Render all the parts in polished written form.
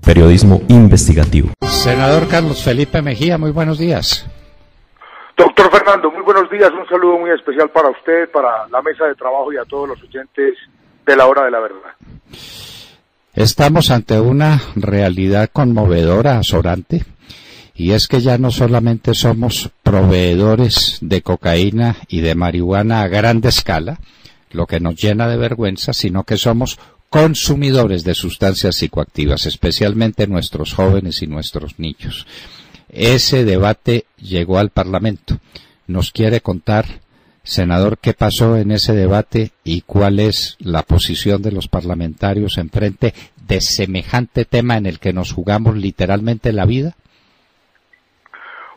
periodismo investigativo. Senador Carlos Felipe Mejía, muy buenos días. Doctor Fernando, muy buenos días, un saludo muy especial para usted, para la mesa de trabajo y a todos los oyentes de la Hora de la Verdad. Estamos ante una realidad conmovedora, azorante, y es que ya no solamente somos proveedores de cocaína y de marihuana a grande escala, lo que nos llena de vergüenza, sino que somos consumidores de sustancias psicoactivas, especialmente nuestros jóvenes y nuestros niños. Ese debate llegó al Parlamento. ¿Nos quiere contar, senador, qué pasó en ese debate y cuál es la posición de los parlamentarios en frente de semejante tema en el que nos jugamos literalmente la vida?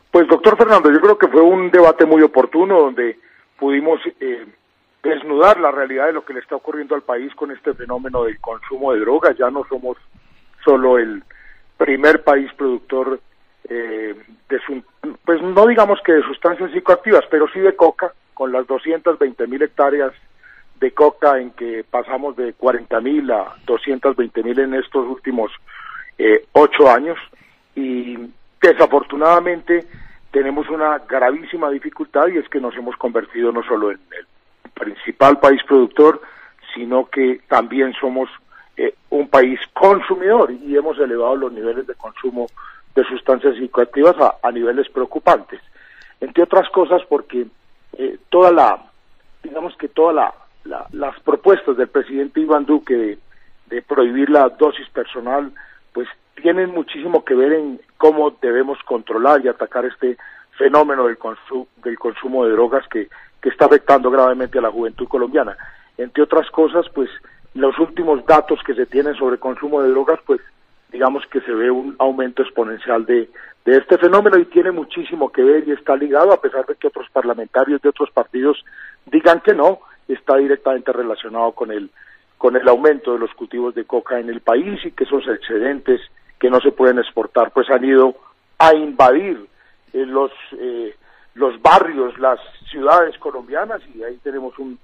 Pues, doctor Fernando, yo creo que fue un debate muy oportuno donde pudimos desnudar la realidad de lo que le está ocurriendo al país con este fenómeno del consumo de drogas. Ya no somos solo el primer país productor pues no digamos que de sustancias psicoactivas, pero sí de coca, con las 220.000 hectáreas de coca en que pasamos de 40.000 a 220.000 en estos últimos 8 años, y desafortunadamente tenemos una gravísima dificultad, y es que nos hemos convertido no solo en el principal país productor, sino que también somos un país consumidor, y hemos elevado los niveles de consumo de sustancias psicoactivas a niveles preocupantes, entre otras cosas porque las propuestas del presidente Iván Duque de prohibir la dosis personal, pues tienen muchísimo que ver en cómo debemos controlar y atacar este fenómeno del consumo de drogas que está afectando gravemente a la juventud colombiana. Entre otras cosas, pues los últimos datos que se tienen sobre consumo de drogas, pues digamos que se ve un aumento exponencial de este fenómeno, y tiene muchísimo que ver y está ligado, a pesar de que otros parlamentarios de otros partidos digan que no, está directamente relacionado con el aumento de los cultivos de coca en el país, y que esos excedentes que no se pueden exportar pues han ido a invadir los barrios, las ciudades colombianas, y ahí tenemos un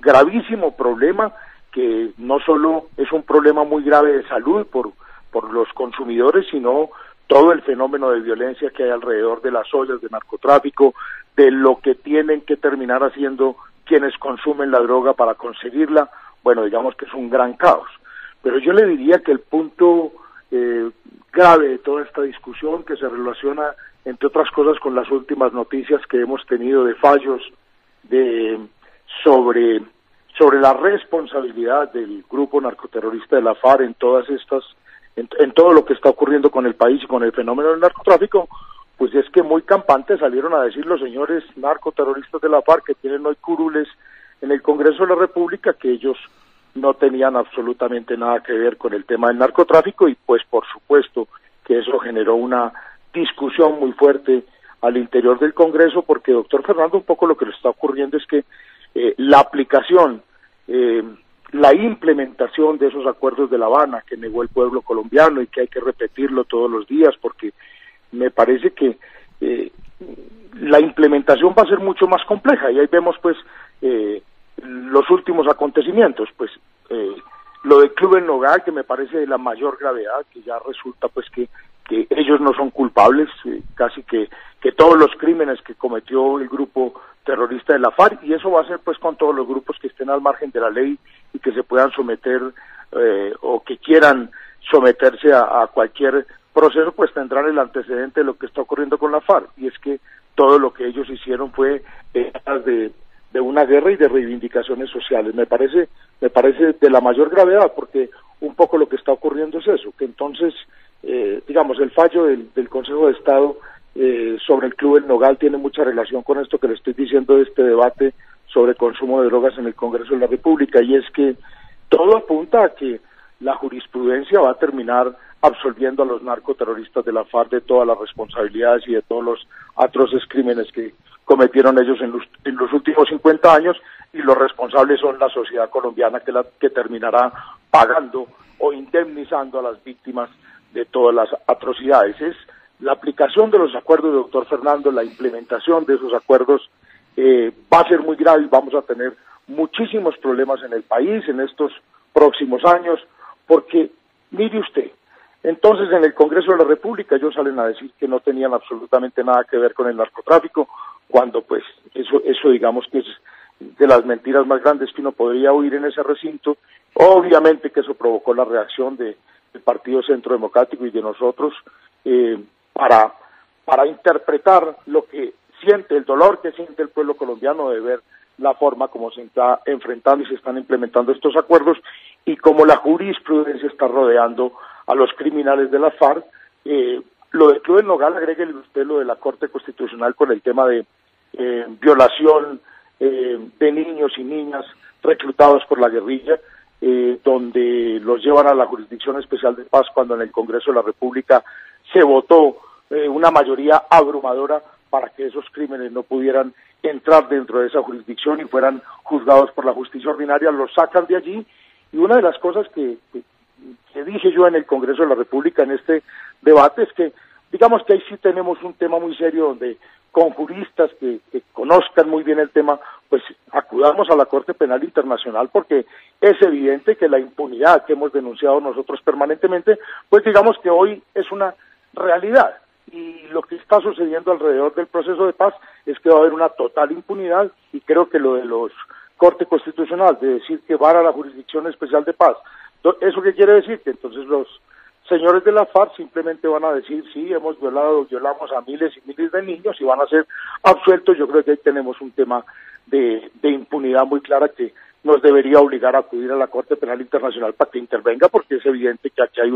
gravísimo problema, que no solo es un problema muy grave de salud por los consumidores, sino todo el fenómeno de violencia que hay alrededor de las ollas de narcotráfico, de lo que tienen que terminar haciendo quienes consumen la droga para conseguirla. Bueno, digamos que es un gran caos. Pero yo le diría que el punto grave de toda esta discusión, que se relaciona, entre otras cosas, con las últimas noticias que hemos tenido de fallos sobre la responsabilidad del grupo narcoterrorista de la FARC en todo lo que está ocurriendo con el país y con el fenómeno del narcotráfico, pues es que muy campantes salieron a decir los señores narcoterroristas de la FARC, que tienen hoy curules en el Congreso de la República, que ellos no tenían absolutamente nada que ver con el tema del narcotráfico, y pues por supuesto que eso generó una discusión muy fuerte al interior del Congreso, porque, doctor Fernando, un poco lo que le está ocurriendo es que la aplicación, la implementación de esos acuerdos de La Habana que negó el pueblo colombiano, y que hay que repetirlo todos los días, porque me parece que la implementación va a ser mucho más compleja, y ahí vemos pues los últimos acontecimientos, pues lo del Club El Nogal, que me parece de la mayor gravedad, que ya resulta pues que ellos no son culpables, casi que todos los crímenes que cometió el grupo terrorista de la FARC, y eso va a ser pues con todos los grupos que estén al margen de la ley y que se puedan someter o que quieran someterse a cualquier proceso, pues tendrán el antecedente de lo que está ocurriendo con la FARC, y es que todo lo que ellos hicieron fue de una guerra y de reivindicaciones sociales. Me parece de la mayor gravedad, porque un poco lo que está ocurriendo es eso, que entonces digamos el fallo del Consejo de Estado sobre el Club El Nogal tiene mucha relación con esto que le estoy diciendo de este debate sobre consumo de drogas en el Congreso de la República, y es que todo apunta a que la jurisprudencia va a terminar absolviendo a los narcoterroristas de la FARC de todas las responsabilidades y de todos los atroces crímenes que cometieron ellos en los últimos 50 años, y los responsables son la sociedad colombiana, que terminará pagando o indemnizando a las víctimas de todas las atrocidades. Es la aplicación de los acuerdos, doctor Fernando, la implementación de esos acuerdos va a ser muy grave, y vamos a tener muchísimos problemas en el país en estos próximos años, porque Mire usted, entonces en el Congreso de la República ellos salen a decir que no tenían absolutamente nada que ver con el narcotráfico, cuando pues eso digamos que es de las mentiras más grandes que uno podría oír en ese recinto. Obviamente que eso provocó la reacción del Partido Centro Democrático y de nosotros para interpretar lo que siente, el dolor que siente el pueblo colombiano de ver la forma como se está enfrentando y se están implementando estos acuerdos y cómo la jurisprudencia está rodeando a los criminales de la FARC. Lo de Club del Nogal, agréguele usted lo de la Corte Constitucional con el tema de violación de niños y niñas reclutados por la guerrilla, donde los llevan a la Jurisdicción Especial de Paz cuando en el Congreso de la República se votó una mayoría abrumadora para que esos crímenes no pudieran entrar dentro de esa jurisdicción y fueran juzgados por la justicia ordinaria, los sacan de allí. Y una de las cosas que dije yo en el Congreso de la República en este debate es que, digamos que ahí sí tenemos un tema muy serio donde con juristas que conozcan muy bien el tema, pues acudamos a la Corte Penal Internacional, porque es evidente que la impunidad que hemos denunciado nosotros permanentemente, pues digamos que hoy es una realidad. Y lo que está sucediendo alrededor del proceso de paz es que va a haber una total impunidad, y creo que lo de los Corte Constitucional, de decir que van a la Jurisdicción Especial de Paz, ¿eso qué quiere decir? Que entonces los señores de la FARC simplemente van a decir, sí, violamos a miles y miles de niños y van a ser absueltos. Yo creo que ahí tenemos un tema de impunidad muy clara que nos debería obligar a acudir a la Corte Penal Internacional para que intervenga, porque es evidente que aquí hay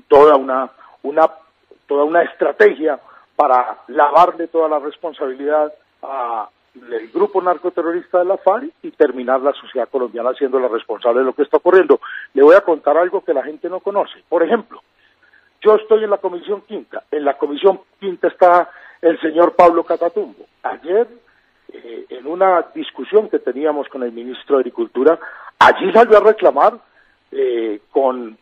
toda una estrategia para lavarle toda la responsabilidad al grupo narcoterrorista de la FARC y terminar la sociedad colombiana siendo la responsable de lo que está ocurriendo. Le voy a contar algo que la gente no conoce. Por ejemplo, yo estoy en la Comisión Quinta. En la Comisión Quinta está el señor Pablo Catatumbo. Ayer, en una discusión que teníamos con el ministro de Agricultura, allí salió a reclamar con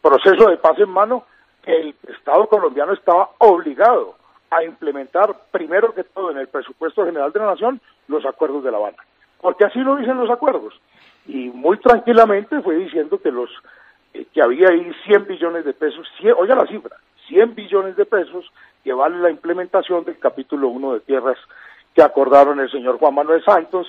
proceso de paz en mano que el Estado colombiano estaba obligado a implementar, primero que todo en el presupuesto general de la Nación, los acuerdos de La Habana, porque así lo dicen los acuerdos, y muy tranquilamente fue diciendo que había ahí 100 billones de pesos, oiga la cifra, 100 billones de pesos que vale la implementación del capítulo 1 de tierras que acordaron el señor Juan Manuel Santos,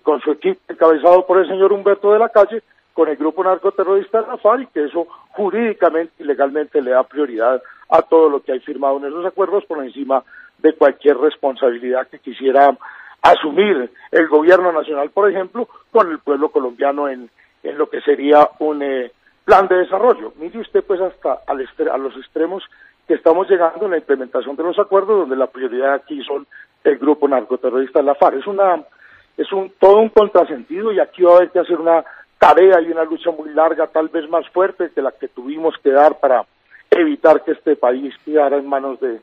con su equipo encabezado por el señor Humberto de la Calle, con el grupo narcoterrorista de la FARC, y que eso jurídicamente y legalmente le da prioridad a todo lo que hay firmado en esos acuerdos por encima de cualquier responsabilidad que quisiera asumir el gobierno nacional, por ejemplo, con el pueblo colombiano en lo que sería un plan de desarrollo. Mire usted pues hasta a los extremos que estamos llegando en la implementación de los acuerdos, donde la prioridad aquí son el grupo narcoterrorista de la FARC. Es todo un contrasentido, y aquí va a haber que hacer una tarea y una lucha muy larga, tal vez más fuerte que la que tuvimos que dar para evitar que este país quedara en manos de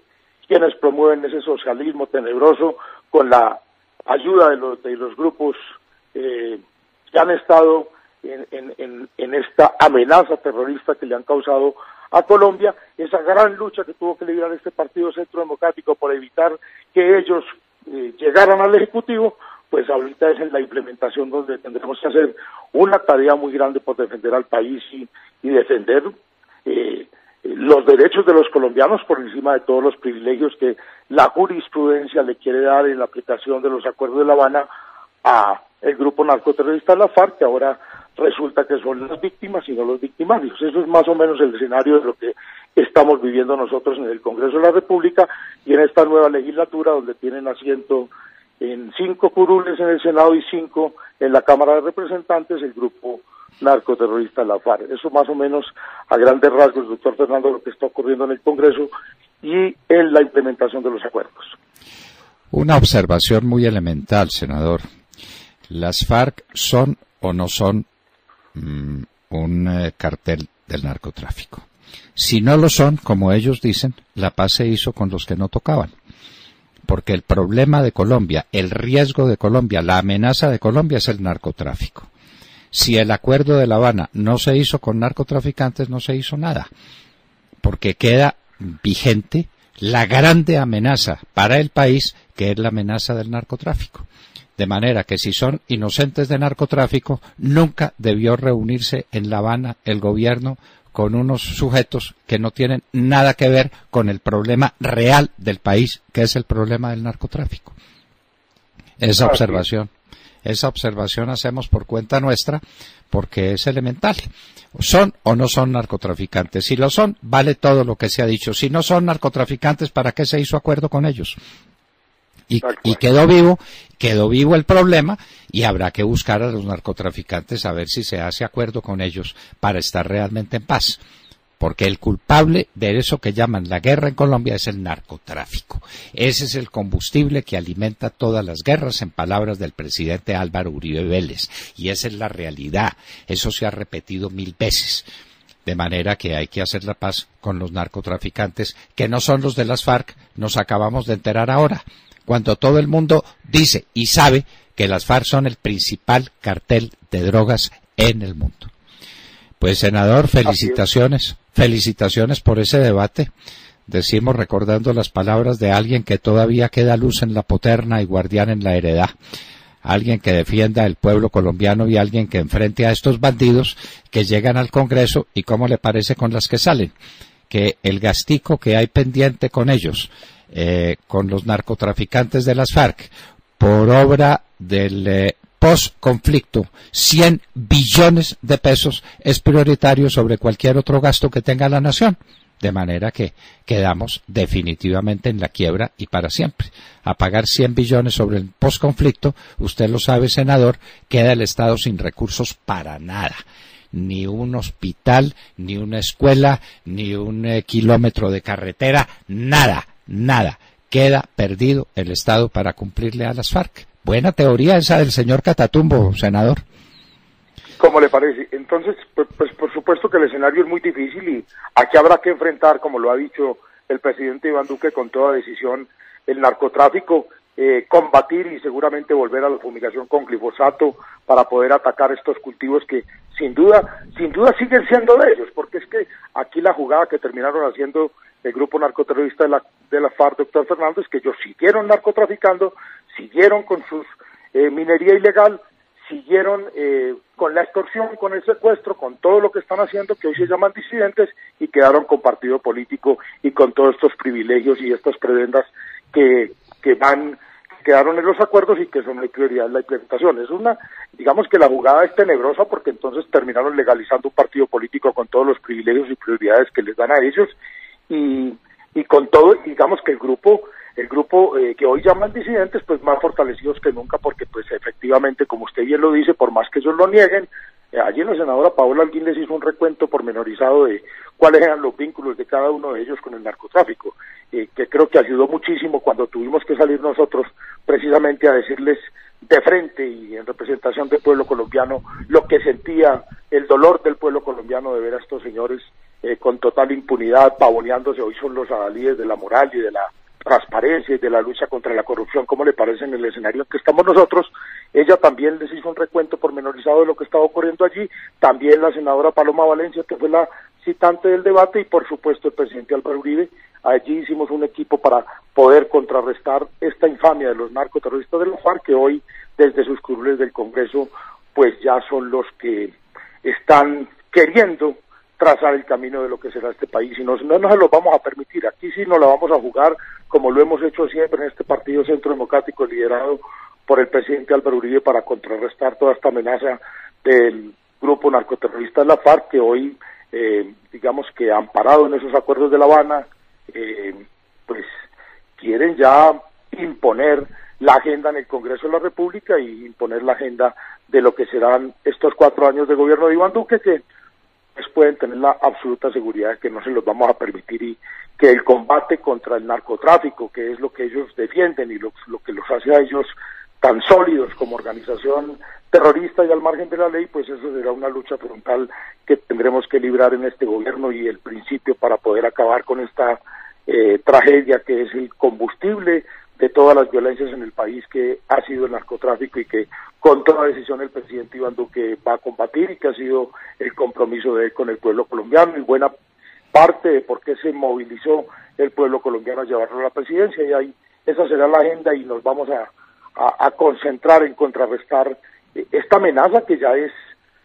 quienes promueven ese socialismo tenebroso, con la ayuda de los grupos que han estado en esta amenaza terrorista que le han causado a Colombia. Esa gran lucha que tuvo que librar este Partido Centro Democrático por evitar que ellos llegaran al Ejecutivo, pues ahorita es en la implementación donde tendremos que hacer una tarea muy grande por defender al país y defender los derechos de los colombianos por encima de todos los privilegios que la jurisprudencia le quiere dar en la aplicación de los acuerdos de La Habana a el grupo narcoterrorista de la FARC, que ahora resulta que son las víctimas y no los victimarios. Eso es más o menos el escenario de lo que estamos viviendo nosotros en el Congreso de la República y en esta nueva legislatura, donde tienen asiento en 5 curules en el Senado y 5 en la Cámara de Representantes el grupo narcoterrorista de la FARC. Eso más o menos a grandes rasgos, doctor Fernando, lo que está ocurriendo en el Congreso y en la implementación de los acuerdos. Una observación muy elemental, senador. ¿Las FARC son o no son un cartel del narcotráfico? Si no lo son, como ellos dicen, la paz se hizo con los que no tocaban. Porque el problema de Colombia, el riesgo de Colombia, la amenaza de Colombia es el narcotráfico. Si el acuerdo de La Habana no se hizo con narcotraficantes, no se hizo nada. Porque queda vigente la grande amenaza para el país, que es la amenaza del narcotráfico. De manera que si son inocentes de narcotráfico, nunca debió reunirse en La Habana el gobierno con unos sujetos que no tienen nada que ver con el problema real del país, que es el problema del narcotráfico. Esa observación hacemos por cuenta nuestra, porque es elemental. ¿Son o no son narcotraficantes? Si lo son, vale todo lo que se ha dicho. Si no son narcotraficantes, ¿para qué se hizo acuerdo con ellos? Y quedó vivo el problema, y habrá que buscar a los narcotraficantes a ver si se hace acuerdo con ellos para estar realmente en paz. Porque el culpable de eso que llaman la guerra en Colombia es el narcotráfico. Ese es el combustible que alimenta todas las guerras, en palabras del presidente Álvaro Uribe Vélez. Y esa es la realidad. Eso se ha repetido 1000 veces. De manera que hay que hacer la paz con los narcotraficantes, que no son los de las FARC, nos acabamos de enterar ahora, cuando todo el mundo dice y sabe que las FARC son el principal cartel de drogas en el mundo. Pues, senador, felicitaciones por ese debate. Decimos recordando las palabras de alguien que todavía queda luz en la poterna y guardián en la heredad. Alguien que defienda el pueblo colombiano y alguien que enfrente a estos bandidos que llegan al Congreso, y cómo le parece con las que salen. Que el gastico que hay pendiente con ellos, con los narcotraficantes de las FARC, por obra del post-conflicto, 100 billones de pesos es prioritario sobre cualquier otro gasto que tenga la nación. De manera que quedamos definitivamente en la quiebra y para siempre. A pagar 100 billones sobre el post-conflicto, usted lo sabe, senador, queda el Estado sin recursos para nada. Ni un hospital, ni una escuela, ni un kilómetro de carretera, nada. Queda perdido el Estado para cumplirle a las FARC. Buena teoría esa del señor Catatumbo, senador. ¿Cómo le parece? Entonces, pues por supuesto que el escenario es muy difícil y aquí habrá que enfrentar, como lo ha dicho el presidente Iván Duque con toda decisión, el narcotráfico, combatir y seguramente volver a la fumigación con glifosato para poder atacar estos cultivos que sin duda siguen siendo de ellos, porque es que aquí la jugada que terminaron haciendo el grupo narcoterrorista de la FARC, doctor Fernando, es que ellos siguieron narcotraficando, siguieron con sus minería ilegal, siguieron con la extorsión, con el secuestro, con todo lo que están haciendo, que hoy se llaman disidentes, y quedaron con partido político y con todos estos privilegios y estas prebendas que quedaron en los acuerdos y que son la prioridad en la implementación. Es digamos que la jugada es tenebrosa, porque entonces terminaron legalizando un partido político con todos los privilegios y prioridades que les dan a ellos, y con todo, digamos que el grupo que hoy llaman disidentes, pues más fortalecidos que nunca, porque pues efectivamente, como usted bien lo dice, por más que ellos lo nieguen, allí la senadora Paola Alguín les hizo un recuento pormenorizado de cuáles eran los vínculos de cada uno de ellos con el narcotráfico, que creo que ayudó muchísimo cuando tuvimos que salir nosotros precisamente a decirles de frente y en representación del pueblo colombiano lo que sentía, el dolor del pueblo colombiano de ver a estos señores con total impunidad, pavoneándose. Hoy son los adalides de la moral y de la transparencia y de la lucha contra la corrupción, como le parece en el escenario en que estamos nosotros. Ella también les hizo un recuento pormenorizado de lo que estaba ocurriendo allí, también la senadora Paloma Valencia, que fue la citante del debate, y por supuesto el presidente Álvaro Uribe. Allí hicimos un equipo para poder contrarrestar esta infamia de los narcoterroristas de la FARC, que hoy desde sus curules del Congreso pues ya son los que están queriendo trazar el camino de lo que será este país, y no nos lo vamos a permitir. Aquí sí nos la vamos a jugar como lo hemos hecho siempre en este partido Centro Democrático liderado por el presidente Álvaro Uribe, para contrarrestar toda esta amenaza del grupo narcoterrorista de la FARC, que hoy digamos que amparado en esos acuerdos de La Habana, pues quieren ya imponer la agenda en el Congreso de la República y imponer la agenda de lo que serán estos 4 años de gobierno de Iván Duque, que pues pueden tener la absoluta seguridad de que no se los vamos a permitir, y que el combate contra el narcotráfico, que es lo que ellos defienden y lo que los hace a ellos tan sólidos como organización terrorista y al margen de la ley, pues eso será una lucha frontal que tendremos que librar en este gobierno, y el principio para poder acabar con esta tragedia que es el combustible de todas las violencias en el país, que ha sido el narcotráfico, y que con toda decisión el presidente Iván Duque va a combatir, y que ha sido el compromiso de él con el pueblo colombiano, y buena parte de por qué se movilizó el pueblo colombiano a llevarlo a la presidencia. Y ahí esa será la agenda, y nos vamos a concentrar en contrarrestar esta amenaza, que ya es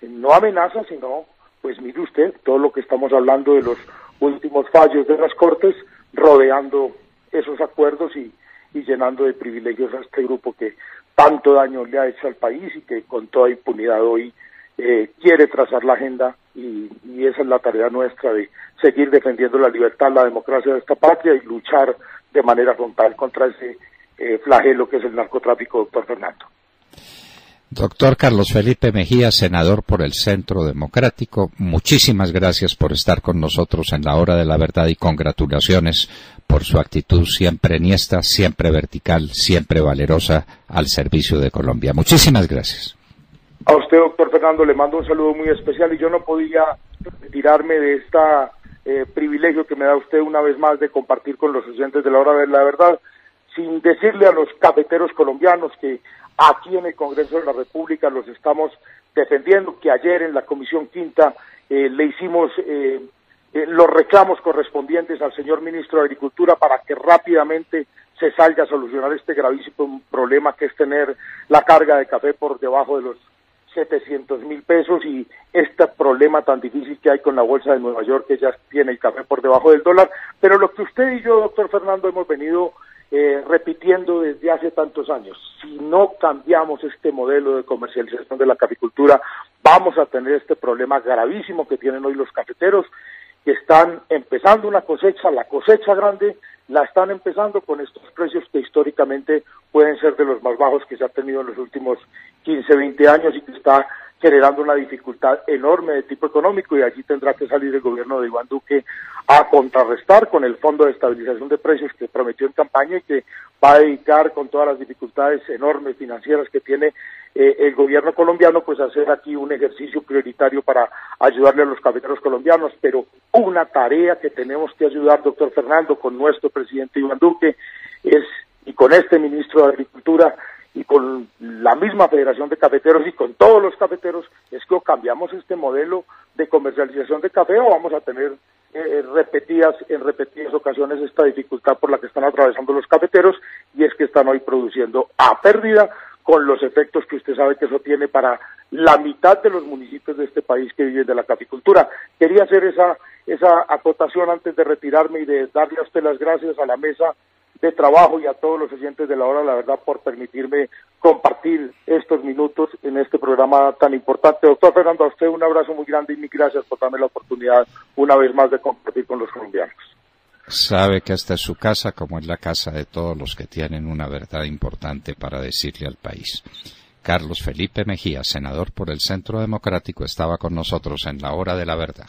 no amenaza, sino pues mire usted, todo lo que estamos hablando de los últimos fallos de las Cortes, rodeando esos acuerdos y llenando de privilegios a este grupo que tanto daño le ha hecho al país y que con toda impunidad hoy quiere trazar la agenda y esa es la tarea nuestra de seguir defendiendo la libertad, la democracia de esta patria y luchar de manera frontal contra ese flagelo que es el narcotráfico, doctor Fernando. Doctor Carlos Felipe Mejía, senador por el Centro Democrático, muchísimas gracias por estar con nosotros en la hora de la verdad y congratulaciones por su actitud siempre enhiesta, siempre vertical, siempre valerosa al servicio de Colombia. Muchísimas gracias. A usted, doctor Fernando, le mando un saludo muy especial y yo no podía retirarme de este privilegio que me da usted una vez más de compartir con los oyentes de la hora de la verdad, sin decirle a los cafeteros colombianos que aquí en el Congreso de la República los estamos defendiendo, que ayer en la Comisión Quinta le hicimos los reclamos correspondientes al señor Ministro de Agricultura para que rápidamente se salga a solucionar este gravísimo problema que es tener la carga de café por debajo de los 700.000 pesos y este problema tan difícil que hay con la Bolsa de Nueva York, que ya tiene el café por debajo del dólar. Pero lo que usted y yo, doctor Fernando, hemos venido repitiendo desde hace tantos años, si no cambiamos este modelo de comercialización de la caficultura, vamos a tener este problema gravísimo que tienen hoy los cafeteros, que están empezando una cosecha, la cosecha grande, la están empezando con estos precios que históricamente pueden ser de los más bajos que se ha tenido en los últimos 15, 20 años y que está generando una dificultad enorme de tipo económico y allí tendrá que salir el gobierno de Iván Duque a contrarrestar con el Fondo de Estabilización de Precios que prometió en campaña y que va a dedicar con todas las dificultades enormes financieras que tiene el gobierno colombiano, pues hacer aquí un ejercicio prioritario para ayudarle a los cafeteros colombianos, pero una tarea que tenemos que ayudar, doctor Fernando, con nuestro presidente Iván Duque y con este ministro de Agricultura y con la misma Federación de Cafeteros y con todos los cafeteros, es que o cambiamos este modelo de comercialización de café o vamos a tener en repetidas ocasiones esta dificultad por la que están atravesando los cafeteros y es que están hoy produciendo a pérdida con los efectos que usted sabe que eso tiene para la mitad de los municipios de este país que viven de la caficultura. Quería hacer esa acotación antes de retirarme y de darle a usted las gracias a la mesa de trabajo y a todos los oyentes de la hora, la verdad, por permitirme compartir estos minutos en este programa tan importante. Doctor Fernando, a usted un abrazo muy grande y mil gracias por darme la oportunidad una vez más de compartir con los colombianos. Sabe que esta es su casa, como es la casa de todos los que tienen una verdad importante para decirle al país. Carlos Felipe Mejía, senador por el Centro Democrático, estaba con nosotros en la hora de la verdad.